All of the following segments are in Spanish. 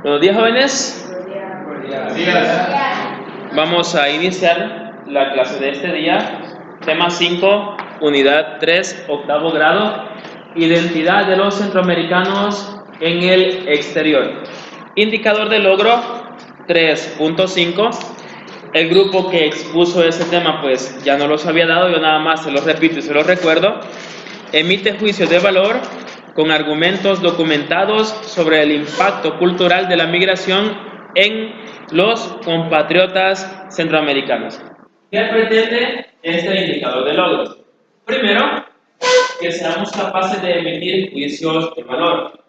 Buenos días, jóvenes. Buenos días. Vamos a iniciar la clase de este día. Tema 5, unidad 3, octavo grado. Identidad de los centroamericanos en el exterior. Indicador de logro 3.5. El grupo que expuso ese tema pues ya no los había dado, yo nada más se los repito y se los recuerdo. Emite juicios de valor con argumentos documentados sobre el impacto cultural de la migración en los compatriotas centroamericanos. ¿Qué pretende este indicador de logros? Primero, que seamos capaces de emitir juicios de valor.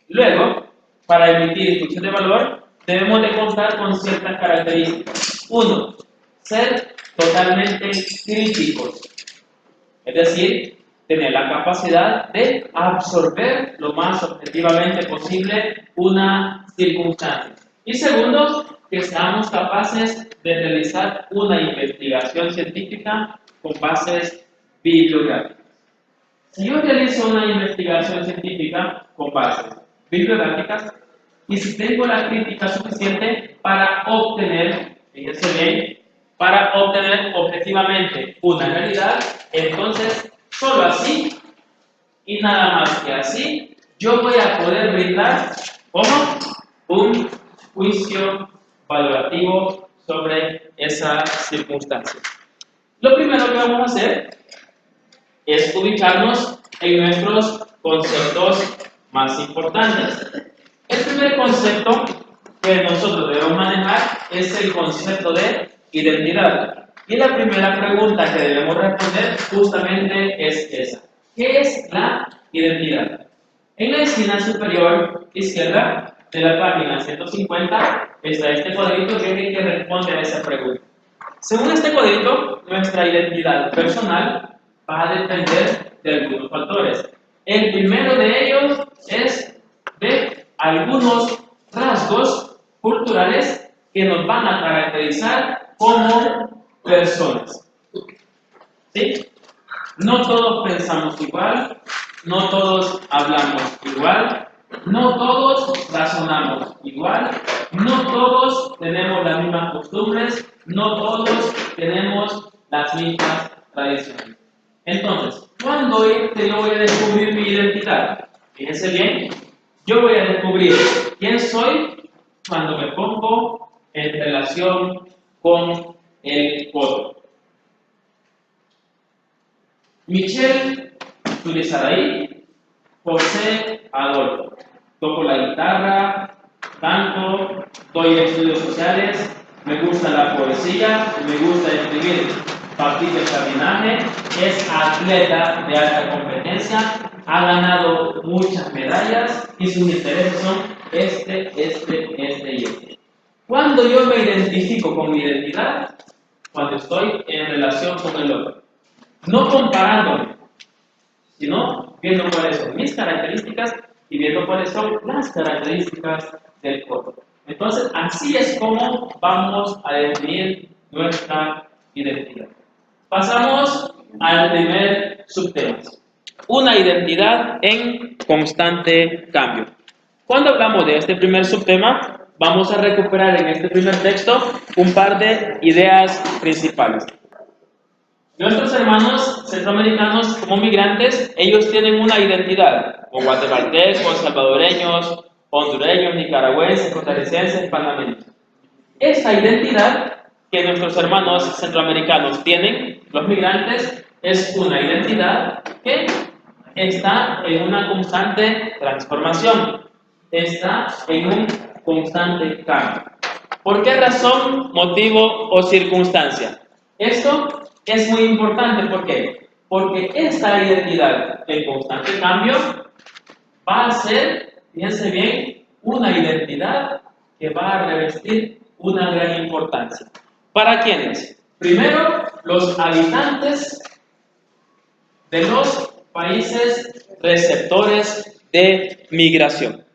Luego, para emitir juicios de valor, debemos de contar con ciertas características. 1. Ser totalmente críticos. Es decir, tener la capacidad de absorber lo más objetivamente posible una circunstancia. Y segundo, que seamos capaces de realizar una investigación científica con bases bibliográficas. Si yo realizo una investigación científica con bases bibliográficas y si tengo la crítica suficiente para obtener, fíjense bien, para obtener objetivamente una realidad, entonces solo así y nada más que así yo voy a poder brindar como un juicio valorativo sobre esa circunstancia. Lo primero que vamos a hacer es ubicarnos en nuestros conceptos más importantes. El primer concepto que nosotros debemos manejar es el concepto de identidad. Y la primera pregunta que debemos responder justamente es esa. ¿Qué es la identidad? En la esquina superior izquierda de la página 150 está este cuadrito que es el que responde a esa pregunta. Según este cuadrito, nuestra identidad personal va a depender de algunos factores. El primero de ellos es de algunos rasgos culturales que nos van a caracterizar como personas. ¿Sí? No todos pensamos igual, no todos hablamos igual, no todos razonamos igual, no todos tenemos las mismas costumbres, no todos tenemos las mismas tradiciones. Entonces, ¿cuándo yo voy a descubrir mi identidad? Fíjense bien, yo voy a descubrir quién soy cuando me pongo en relación con el otro. Michelle Tulizaraí, José Adolfo. Toco la guitarra, canto, doy estudios sociales, me gusta la poesía, me gusta escribir. Practica el jardinaje, es atleta de alta competencia, ha ganado muchas medallas y sus intereses son este y este. Cuando yo me identifico con mi identidad, cuando estoy en relación con el otro, no comparándome, sino viendo cuáles son mis características y viendo cuáles son las características del otro. Entonces, así es como vamos a definir nuestra identidad. Pasamos al primer subtema. Una identidad en constante cambio. Cuando hablamos de este primer subtema, vamos a recuperar en este primer texto un par de ideas principales. Nuestros hermanos centroamericanos como migrantes, ellos tienen una identidad, como guatemaltecos, salvadoreños, hondureños, nicaragüenses, costarricenses, panameños. Esta identidad que nuestros hermanos centroamericanos tienen, los migrantes, es una identidad que está en una constante transformación, está en un constante cambio. ¿Por qué razón, motivo o circunstancia? Esto es muy importante, ¿por qué? Porque esta identidad en constante cambio va a ser, fíjense bien, una identidad que va a revestir una gran importancia. ¿Para quiénes? Primero, los habitantes de los países receptores de migración.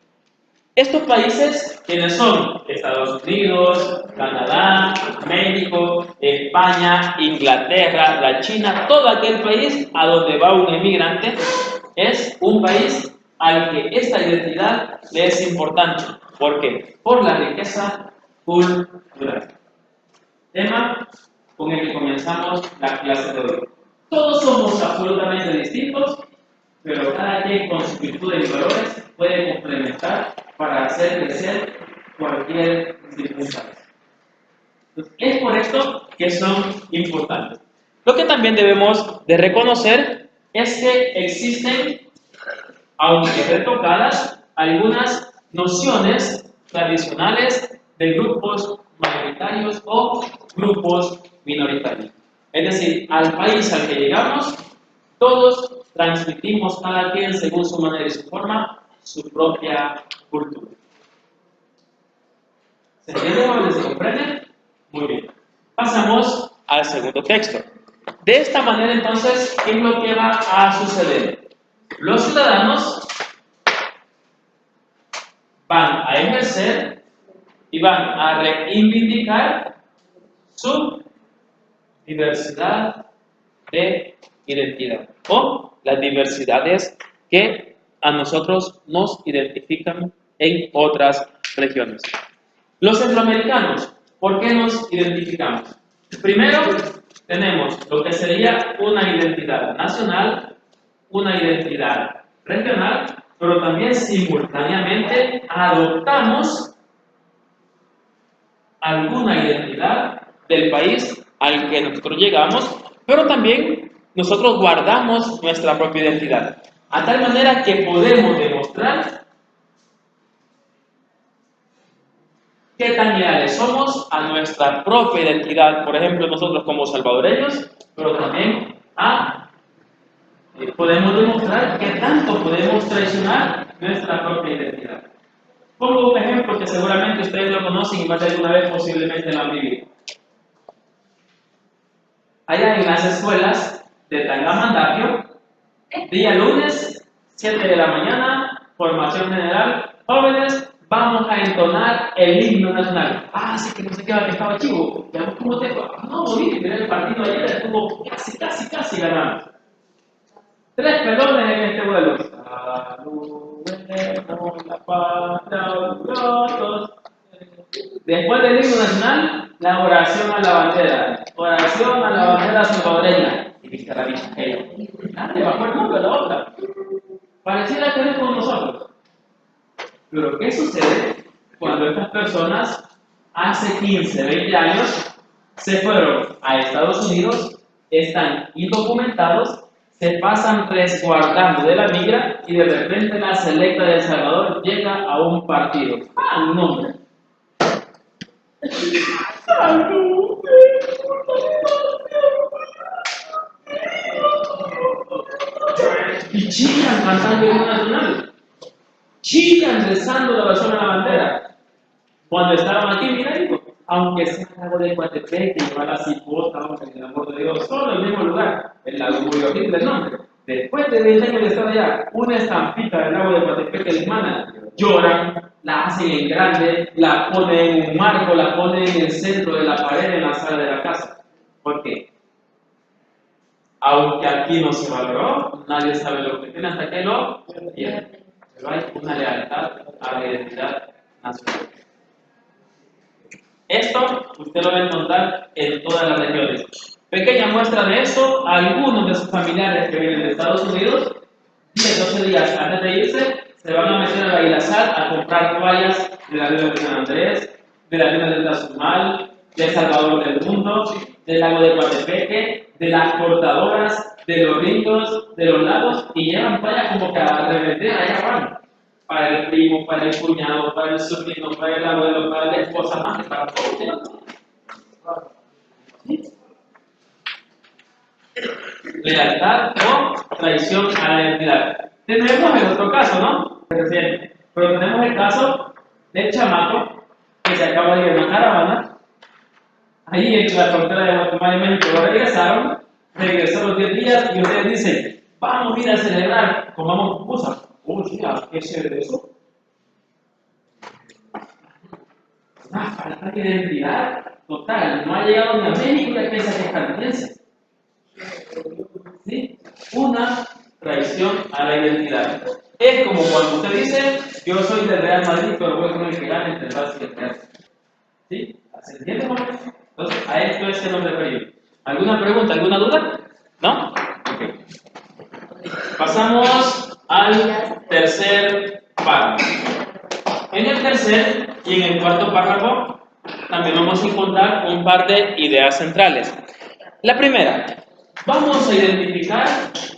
Estos países, ¿quiénes son? Estados Unidos, Canadá, México, España, Inglaterra, la China, todo aquel país a donde va un emigrante es un país al que esta identidad le es importante. ¿Por qué? Por la riqueza cultural. Tema con el que comenzamos la clase de hoy. Todos somos absolutamente distintos, pero cada quien con sus virtudes y valores puede complementar para hacer crecer cualquier circunstancia. Entonces, es por esto que son importantes. Lo que también debemos de reconocer es que existen, aunque retocadas, algunas nociones tradicionales de grupos mayoritarios o grupos minoritarios. Es decir, al país al que llegamos, todos transmitimos cada quien según su manera y su forma, su propia cultura. ¿Se entiende o se comprende? Muy bien. Pasamos al segundo texto. De esta manera, entonces, ¿qué es lo que va a suceder? Los ciudadanos van a ejercer y van a reivindicar su diversidad de identidad o las diversidades que a nosotros nos identifican en otras regiones. Los centroamericanos, ¿por qué nos identificamos? Primero, tenemos lo que sería una identidad nacional, una identidad regional, pero también simultáneamente adoptamos alguna identidad del país al que nosotros llegamos, pero también nosotros guardamos nuestra propia identidad, a tal manera que podemos demostrar qué tan leales somos a nuestra propia identidad, por ejemplo, nosotros como salvadoreños, pero también podemos demostrar qué tanto podemos traicionar nuestra propia identidad. Pongo un ejemplo que seguramente ustedes lo conocen y más de alguna vez posiblemente lo han vivido. Allá en las escuelas de Tangamandapio, día lunes, 7 de la mañana, formación general, jóvenes, vamos a entonar el himno nacional. Ah, sí, que no sé qué, que estaba chivo. Ya, ¿cómo te fue? No, bonito, mirá el partido ayer, estuvo casi ganamos. 3 pelones en este vuelo. Saludemos la patria, todos. Después del himno nacional, la oración a la bandera. Oración a la bandera salvadoreña. Y viste la bicha aquella. Le bajó el nombre a la otra. Pareciera que es con nosotros. Pero ¿qué sucede cuando estas personas hace 15, 20 años se fueron a Estados Unidos, están indocumentados, se pasan resguardando de la migra y de repente la selecta de El Salvador llega a un partido? ¡Ah, no! Y chillan cantando el himno nacional. Chillan rezando la oración a la bandera. Cuando estaban aquí, mira, digo, aunque sea algo de Coatepec, que igual así votamos en el amor de Dios, solo en el mismo lugar, el orgullo del nombre. Después de 20 años de estar allá, una estampita del lago de Coatepec que les mandan, lloran, la hacen en grande, la ponen en un marco, la ponen en el centro de la pared en la sala de la casa. ¿Por qué? Aunque aquí no se valoró, nadie sabe lo que tiene hasta que lo pierde. Pero hay una lealtad a la identidad nacional. Esto usted lo va a encontrar en todas las regiones. Pequeña muestra de esto, algunos de sus familiares que vienen de Estados Unidos, 10, 12 días antes de irse, se van a meter a la Ilazar a comprar toallas de la Luna de San Andrés, de la Luna de Tazumal, de Salvador del Mundo, del lago de Coatepeque, de las cortadoras, de los ríos, de los lagos, y llevan toallas como que a revender, allá van. Para el primo, para el cuñado, para el sobrino, para el abuelo, para la esposa, más que para todos. Lealtad o traición a la identidad. Tenemos el otro caso, ¿no? Reciente. Pero tenemos el caso del chamaco que se acaba de ir en una caravana. Ahí en la frontera de Guatemala y México lo regresaron. Regresó los 10 días y ustedes dicen, vamos a ir a celebrar, comamos pupusas. ¿Qué es eso? Una falta de identidad total. No ha llegado ni a México y piensa que es canadiense. ¿Sí? Una traición a la identidad. Es como cuando usted dice, yo soy del Real Madrid, pero voy con el que gane entre el Barça y el Real. ¿Sí? ¿Se entiende? Entonces, a esto es que nos referimos. ¿Alguna pregunta, alguna duda? ¿No? Ok. Pasamos al tercer párrafo. En el tercer y en el cuarto párrafo también vamos a encontrar un par de ideas centrales. La primera, vamos a identificar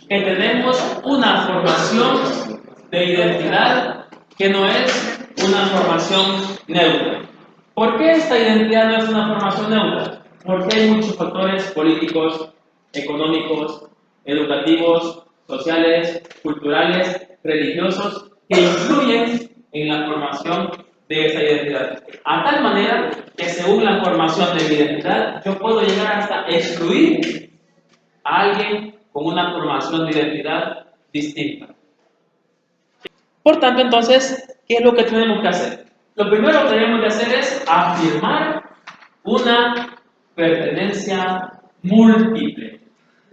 que tenemos una formación de identidad que no es una formación neutra. ¿Por qué esta identidad no es una formación neutra? Porque hay muchos factores políticos, económicos, educativos, sociales, culturales, religiosos que influyen en la formación de esa identidad. A tal manera que según la formación de mi identidad, yo puedo llegar hasta excluir a alguien con una formación de identidad distinta. Por tanto, entonces, ¿qué es lo que tenemos que hacer? Lo primero que tenemos que hacer es afirmar una pertenencia múltiple.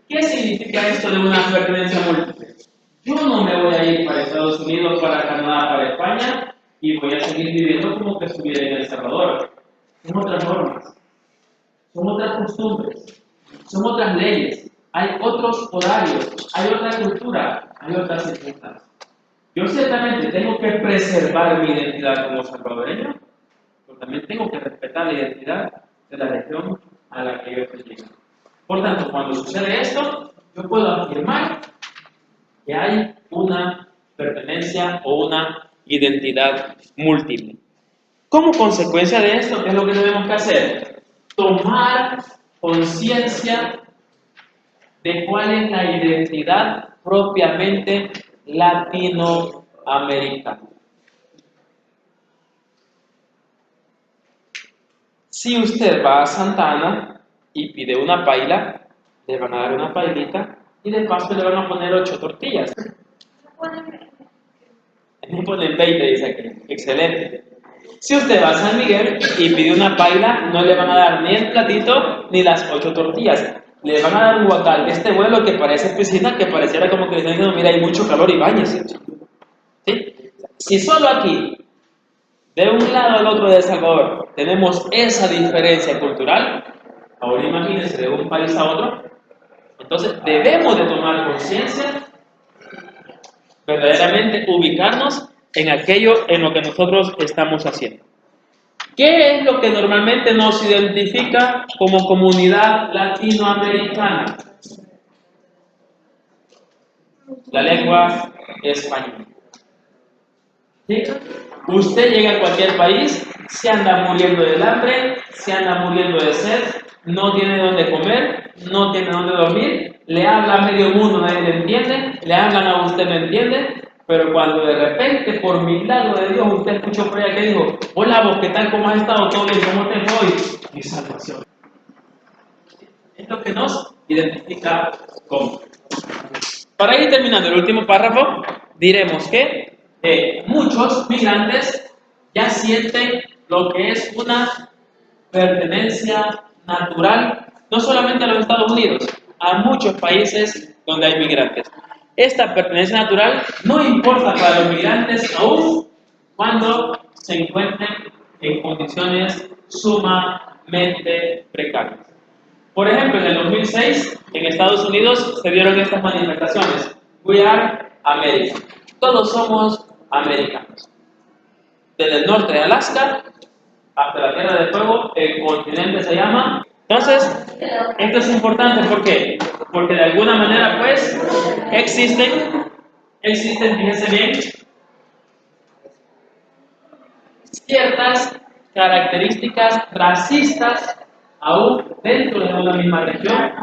¿Qué significa esto de una pertenencia múltiple? Yo no me voy a ir para Estados Unidos, para Canadá, para España y voy a seguir viviendo como que estuviera en El Salvador. Son otras normas, son otras costumbres, son otras leyes, hay otros horarios, hay otra cultura, hay otras circunstancias. Yo ciertamente tengo que preservar mi identidad como salvadoreño, pero también tengo que respetar la identidad de la región a la que yo estoy llegando. Por tanto, cuando sucede esto, yo puedo afirmar que hay una pertenencia o una identidad múltiple. Como consecuencia de esto, ¿qué es lo que tenemos que hacer? Tomar conciencia de cuál es la identidad propiamente latinoamericana. Si usted va a Santa Ana y pide una paila, le van a dar una pailita y de paso le van a poner 8 tortillas. Me ponen 20, dice aquí. Excelente. Si usted va a San Miguel y pide una paila, no le van a dar ni el platito ni las 8 tortillas. Le van a dar un guacal de este vuelo que parece piscina, que pareciera como que le están diciendo, mira, hay mucho calor y báñese. ¿Sí? Si solo aquí, de un lado al otro de El Salvador, tenemos esa diferencia cultural, ahora imagínense de un país a otro, entonces debemos de tomar conciencia, verdaderamente ubicarnos en aquello en lo que nosotros estamos haciendo. ¿Qué es lo que normalmente nos identifica como comunidad latinoamericana? La lengua española. ¿Sí? Usted llega a cualquier país, se anda muriendo del hambre, se anda muriendo de sed, no tiene dónde comer, no tiene dónde dormir, le habla a medio mundo, nadie le entiende, le hablan a usted, no entiende, pero cuando de repente, por milagro de Dios, usted escuchó por allá que dijo, hola vos, ¿qué tal? ¿Cómo has estado? ¿Todo bien? ¿Cómo te fue hoy? Mi salvación. Es lo que nos identifica como. Para ir terminando el último párrafo, diremos que muchos migrantes ya sienten lo que es una pertenencia natural, no solamente a los Estados Unidos, a muchos países donde hay migrantes. Esta pertenencia natural no importa para los migrantes aún cuando se encuentren en condiciones sumamente precarias. Por ejemplo, en el 2006, en Estados Unidos se dieron estas manifestaciones. We are America. Todos somos americanos. Desde el norte de Alaska hasta la Tierra del Fuego, el continente se llama. Entonces, esto es importante, ¿por qué? Porque de alguna manera, pues, existen, fíjense bien, ciertas características racistas aún dentro de una misma región,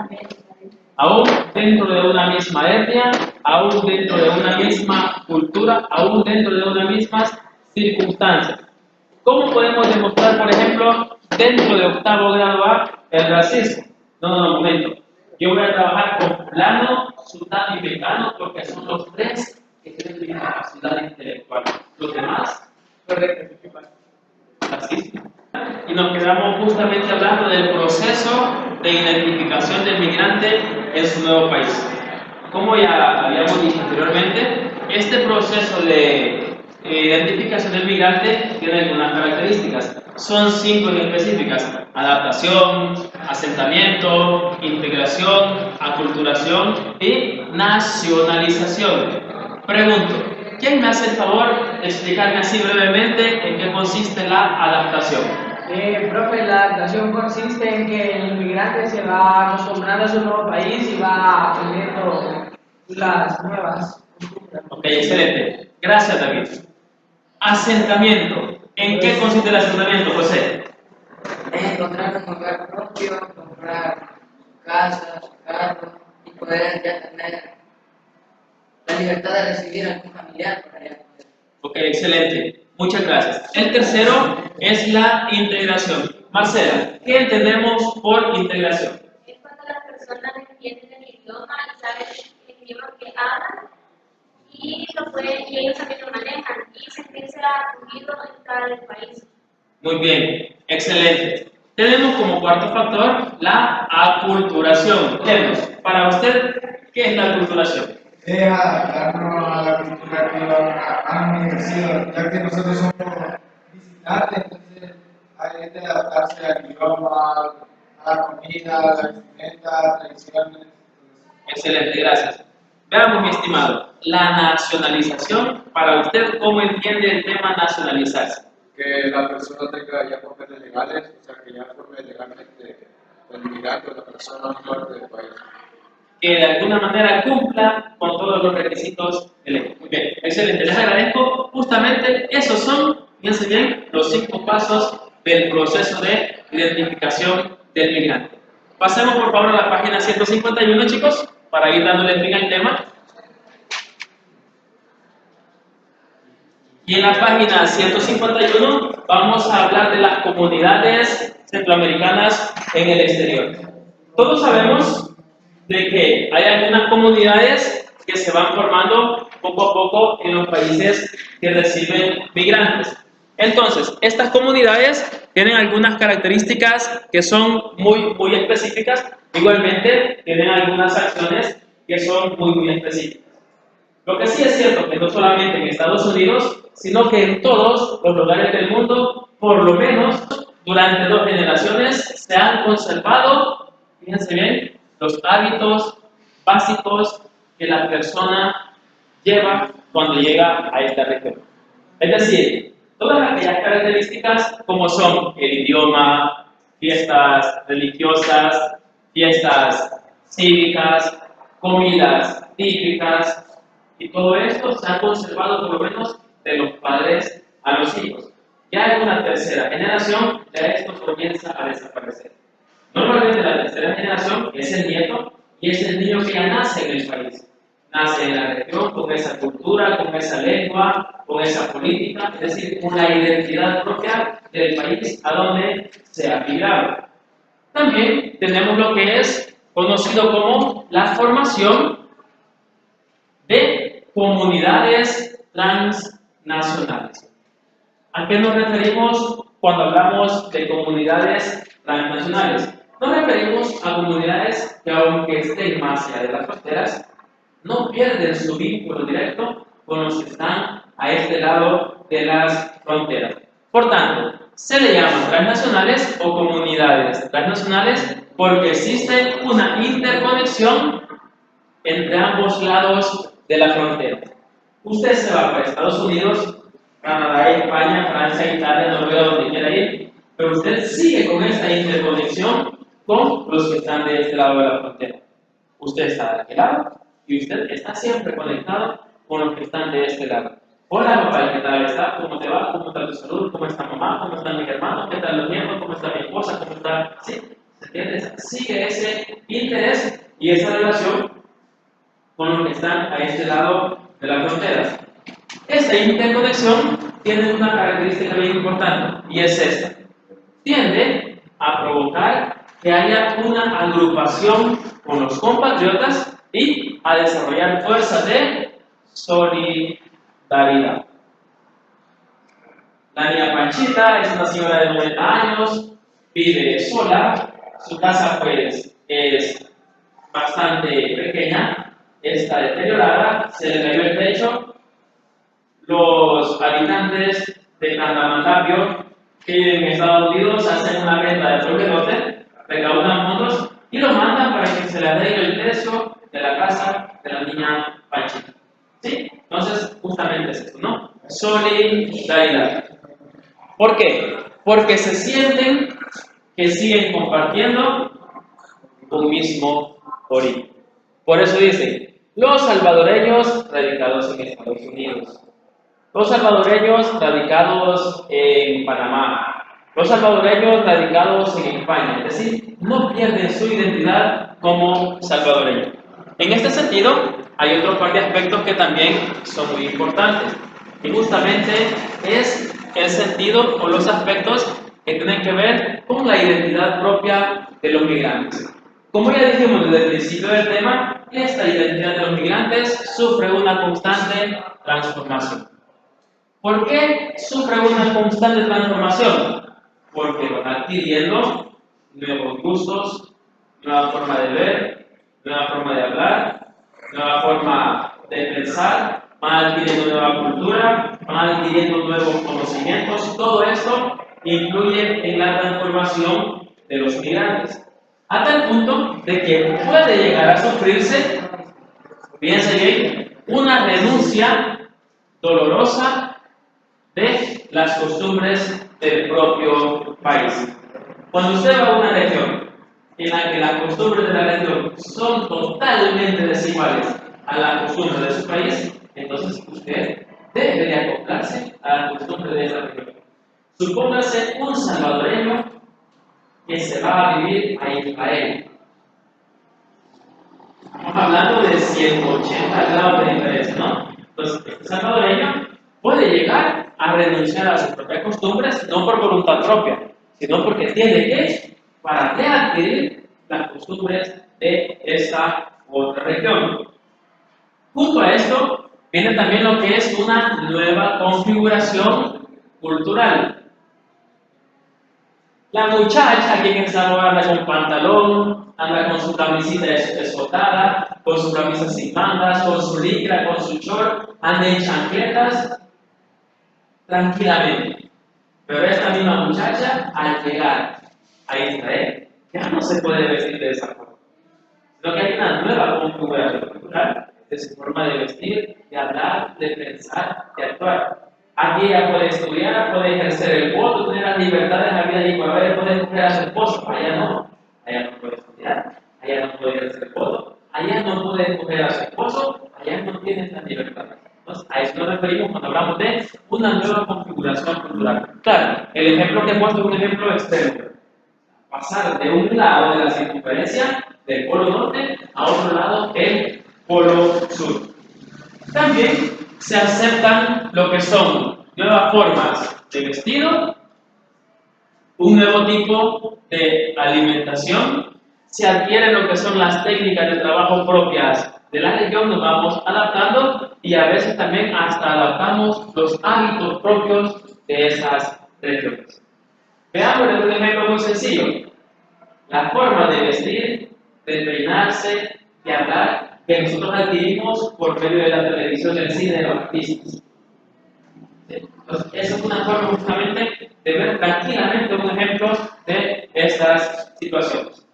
aún dentro de una misma etnia, aún dentro de una misma cultura, aún dentro de unas mismas circunstancias. ¿Cómo podemos demostrar, por ejemplo, dentro de octavo grado A, el racismo? No, un momento. Yo voy a trabajar con fulano, sultano y mecano porque son los tres que tienen discapacidad intelectual. Los demás, racismo. Y nos quedamos justamente hablando del proceso de identificación del migrante en su nuevo país. Como ya habíamos dicho anteriormente, este proceso de identificación del migrante tiene algunas características. Son 5 específicas: adaptación, asentamiento, integración, aculturación y nacionalización. Pregunto, ¿quién me hace el favor de explicarme así brevemente en qué consiste la adaptación? Profe, la adaptación consiste en que el inmigrante se va acostumbrando a su nuevo país y va aprendiendo las nuevas costumbres. Ok, excelente. Gracias, David. Asentamiento. ¿En qué consiste el asentamiento, José? Encontrar un hogar propio, comprar casa, su carro y poder ya tener la libertad de recibir a algún familiar por allá. Ok, excelente. Muchas gracias. El tercero es la integración. Marcela, ¿qué entendemos por integración? Es cuando las personas entienden el idioma y saben el idioma que hablan y ellos también lo manejan y sentirse acogidos en cada país. Muy bien, excelente. Tenemos como cuarto factor la aculturación. Tenemos, para usted, ¿qué es la aculturación? Es adaptarnos a la cultura que han ejercido, ya que nosotros somos visitantes, entonces hay que adaptarse al idioma, a la comida, a la vestimenta, tradiciones. Excelente, gracias. Veamos, mi estimado, la nacionalización. Para usted, ¿cómo entiende el tema nacionalizarse? Que la persona tenga ya papeles legales, o sea, que ya forme legalmente el migrante o la persona no parte del país. Que de alguna manera cumpla con todos los requisitos de ley. Muy bien, excelente, les agradezco. Justamente esos son, fíjense bien, los 5 pasos del proceso de identificación del migrante. Pasemos por favor a la página 151, chicos, para ir dándole fin al tema. Y en la página 151 vamos a hablar de las comunidades centroamericanas en el exterior. Todos sabemos de que hay algunas comunidades que se van formando poco a poco en los países que reciben migrantes. Entonces, estas comunidades tienen algunas características que son muy específicas. Igualmente, tienen algunas acciones que son muy específicas. Lo que sí es cierto que no solamente en Estados Unidos, sino que en todos los lugares del mundo, por lo menos durante 2 generaciones, se han conservado, fíjense bien, los hábitos básicos que la persona lleva cuando llega a esta región. Es decir, todas aquellas características como son el idioma, fiestas religiosas, fiestas cívicas, comidas típicas, y todo esto se ha conservado por lo menos de los padres a los hijos. Ya en una tercera generación, ya esto comienza a desaparecer. Normalmente la tercera generación es el nieto y es el niño que ya nace en el país. Nace en la región con esa cultura, con esa lengua, con esa política, es decir, una identidad propia del país a donde se ha migrado. También tenemos lo que es conocido como la formación de comunidades transnacionales. ¿A qué nos referimos cuando hablamos de comunidades transnacionales? Nos referimos a comunidades que, aunque estén más allá de las fronteras, no pierden su vínculo directo con los que están a este lado de las fronteras. Por tanto, se le llama transnacionales o comunidades transnacionales porque existe una interconexión entre ambos lados de la frontera. Usted se va para Estados Unidos, Canadá, España, Francia, Italia, Noruega, donde quiera ir, pero usted sigue con esta interconexión con los que están de este lado de la frontera. Usted está de aquel lado y usted está siempre conectado con los que están de este lado. Hola, papá, ¿qué tal está? ¿Cómo te va? ¿Cómo está tu salud? ¿Cómo está mamá? ¿Cómo están mis hermanos? ¿Qué tal los nietos? ¿Cómo está mi esposa? ¿Cómo está? ¿Sí? ¿Se entiende? Sigue ese interés y esa relación con los que están a este lado de la frontera. Esta interconexión tiene una característica bien importante y es esta. Tiende a provocar que haya una agrupación con los compatriotas y a desarrollar fuerzas de solidaridad. La niña Panchita es una señora de 90 años, vive sola, su casa pues es bastante pequeña, está deteriorada, se le cayó el techo los habitantes de Tangamandapio que viven en Estados Unidos hacen una venta de propiedad, recaudan fondos y lo mandan para que se le arregle el precio de la casa de la niña Pachita. ¿Sí? Entonces, justamente es esto, ¿no? Solidaridad. ¿Por qué? Porque se sienten que siguen compartiendo un mismo origen. Por eso dice, los salvadoreños radicados en Estados Unidos, los salvadoreños radicados en Panamá, los salvadoreños radicados en España, es decir, no pierden su identidad como salvadoreños. En este sentido, hay otro par de aspectos que también son muy importantes, y justamente es el sentido o los aspectos que tienen que ver con la identidad propia de los migrantes. Como ya dijimos desde el principio del tema, esta identidad de los migrantes sufre una constante transformación. ¿Por qué sufre una constante transformación? Porque van adquiriendo nuevos gustos, nueva forma de ver, nueva forma de hablar, nueva forma de pensar, van adquiriendo nueva cultura, van adquiriendo nuevos conocimientos. Todo esto influye en la transformación de los migrantes. A tal punto de que puede llegar a sufrirse, fíjense bien, una renuncia dolorosa de las costumbres del propio país. Cuando usted va a una región en la que las costumbres de la región son totalmente desiguales a las costumbres de su país, entonces usted debe de acoplarse a las costumbres de esa región. Supóngase un salvadoreño que se va a vivir a Israel. Estamos hablando de 180 grados de diferencia, ¿no? Entonces, este salvadoreño puede llegar a renunciar a sus propias costumbres, no por voluntad propia, sino porque tiene que, para adquirir las costumbres de esta otra región. Junto a esto, viene también lo que es una nueva configuración cultural. La muchacha aquí en El Salvador anda con pantalón, anda con su camisita escotada, con su camisa sin mangas, con su licra, con su short, anda en chancletas, tranquilamente. Pero esta misma muchacha, al llegar a Israel, ya no se puede vestir de esa forma, sino que hay una nueva configuración cultural de su forma de vestir, de hablar, de pensar, de actuar. Aquí ella puede estudiar, puede ejercer el voto, tener las libertades de la vida y puede escoger a su esposo. Allá no puede estudiar, allá no puede ejercer el voto, allá no puede escoger a su esposo, allá no tiene estas libertades. Entonces, a eso nos referimos cuando hablamos de una nueva configuración cultural. Claro, el ejemplo que he puesto es un ejemplo extremo. Pasar de un lado de la circunferencia, del polo norte, a otro lado, el polo sur. También se aceptan lo que son nuevas formas de vestido, un nuevo tipo de alimentación, se adquieren lo que son las técnicas de trabajo propias de la región, nos vamos adaptando y a veces también hasta adaptamos los hábitos propios de esas regiones. Veamos un ejemplo muy sencillo. La forma de vestir, de peinarse, de hablar, que nosotros adquirimos por medio de la televisión, del cine, de los artistas. Entonces, esa es una forma justamente de ver tranquilamente un ejemplo de estas situaciones.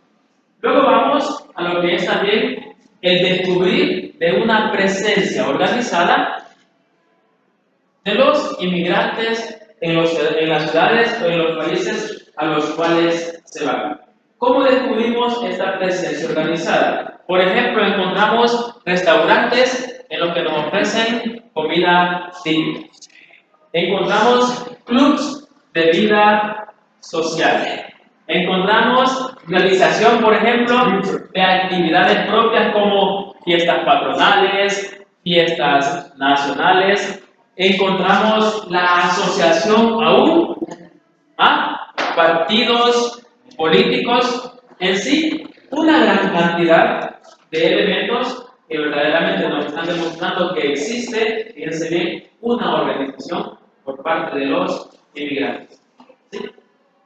Luego vamos a lo que es también el descubrir de una presencia organizada de los inmigrantes en las ciudades o en los países a los cuales se van. ¿Cómo descubrimos esta presencia organizada? Por ejemplo, encontramos restaurantes en los que nos ofrecen comida típica. Encontramos clubs de vida social. Encontramos realización, por ejemplo, de actividades propias como fiestas patronales, fiestas nacionales. Encontramos la asociación aún a partidos políticos, en sí, una gran cantidad de elementos que verdaderamente nos están demostrando que existe, fíjense bien, una organización por parte de los inmigrantes. ¿Sí?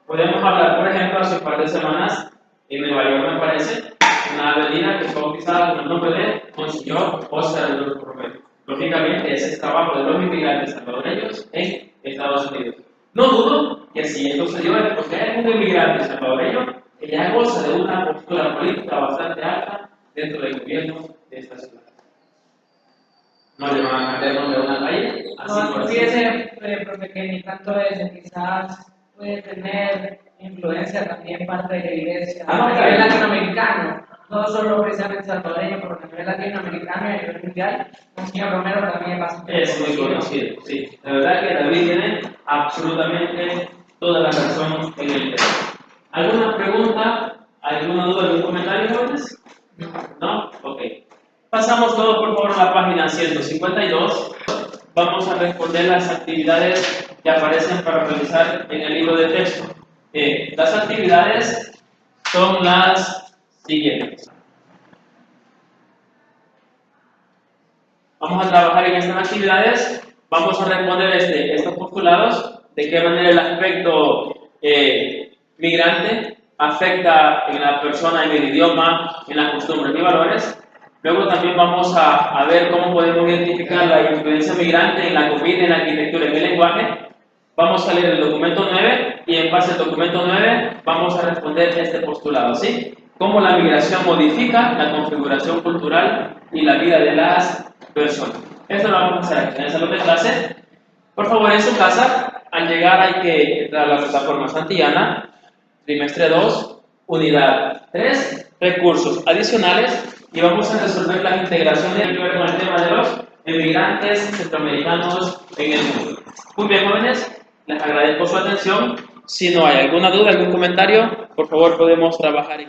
Podemos hablar, por ejemplo, hace un par de semanas, en Nueva York, me parece, una avenida que fue bautizada con el nombre de Monseñor Oscar López Lógicamente, ese es el trabajo de los inmigrantes salvadoreños en Estados Unidos. No dudo que si esto se dio es porque hay algún inmigrante salvadoreño que ya goza de una postura política bastante alta dentro del gobierno de esta ciudad. No le van a cambiar el nombre a una calle, así por No, así. fíjese, profe, que ni tanto es, quizás puede tener influencia también parte de la iglesia Ah, no, a claro. nivel latinoamericano, no solo precisamente salvadoreño, pero a nivel latinoamericano y a nivel mundial. Monseñor Romero también es bastante Es muy conocido, sí. La verdad que David tiene absolutamente toda la razón en el tema. ¿Alguna pregunta? ¿Alguna duda? ¿Algún comentario, jóvenes? ¿No? Ok. Pasamos todos, por favor, a la página 152. Vamos a responder las actividades que aparecen para realizar en el libro de texto. Las actividades son las siguientes. Vamos a trabajar en estas actividades, vamos a responder estos postulados, de qué manera el aspecto migrante afecta en la persona, en el idioma, en las costumbres y valores. Luego también vamos a ver cómo podemos identificar la influencia migrante en la comida, en la arquitectura, en el lenguaje. Vamos a leer el documento 9 y en base al documento 9 vamos a responder este postulado, ¿sí? Cómo la migración modifica la configuración cultural y la vida de las personas. Esto lo vamos a hacer aquí en el salón de clase. Por favor, en su casa, al llegar hay que entrar a la plataforma Santillana, trimestre 2, unidad 3, recursos adicionales, y vamos a resolver las integraciones que ver con el tema de los emigrantes centroamericanos en el mundo. Muy bien, jóvenes, les agradezco su atención. Si no hay alguna duda, algún comentario, por favor podemos trabajar en